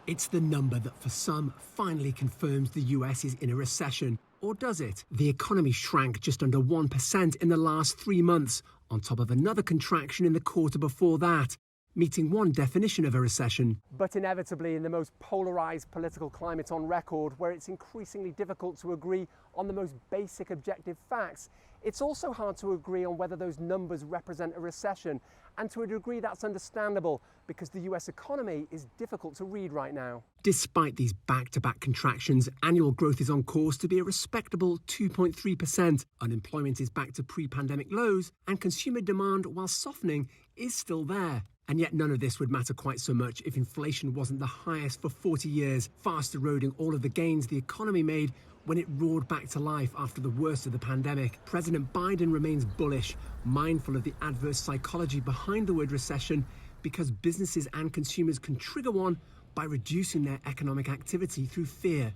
It's the number that for some finally confirms the US is in a recession. Or does it? The economy shrank just under 1% in the last 3 months, on top of another contraction in the quarter before that, meeting one definition of a recession. But inevitably, in the most polarised political climate on record, where it's increasingly difficult to agree on the most basic objective facts, it's also hard to agree on whether those numbers represent a recession. And to a degree that's understandable, because the US economy is difficult to read right now. Despite these back-to-back contractions, annual growth is on course to be a respectable 2.3%. Unemployment is back to pre-pandemic lows, and consumer demand, while softening, is still there. And yet none of this would matter quite so much if inflation wasn't the highest for 40 years, fast eroding all of the gains the economy made when it roared back to life after the worst of the pandemic. President Biden remains bullish, mindful of the adverse psychology behind the word recession, because businesses and consumers can trigger one by reducing their economic activity through fear.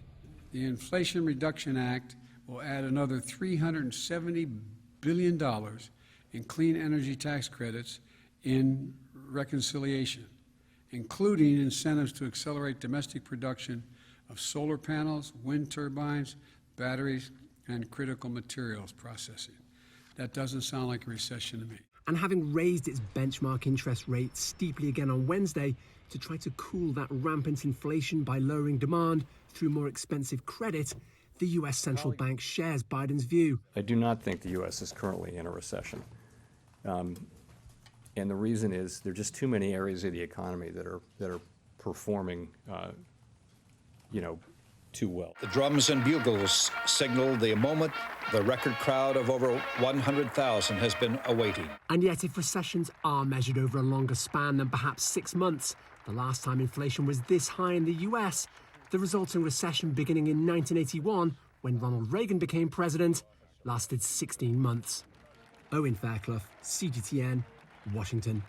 The Inflation Reduction Act will add another $370 billion in clean energy tax credits in reconciliation, including incentives to accelerate domestic production of solar panels, wind turbines, batteries, and critical materials processing. That doesn't sound like a recession to me. And having raised its benchmark interest rate steeply again on Wednesday to try to cool that rampant inflation by lowering demand through more expensive credit, the US central bank shares Biden's view. I do not think the US is currently in a recession. And the reason is there are just too many areas of the economy that are performing too well. The drums and bugles signal the moment the record crowd of over 100,000 has been awaiting. And yet, if recessions are measured over a longer span than perhaps 6 months, the last time inflation was this high in the US, the resulting recession beginning in 1981, when Ronald Reagan became president, lasted 16 months. Owen, Fairclough, CGTN, Washington.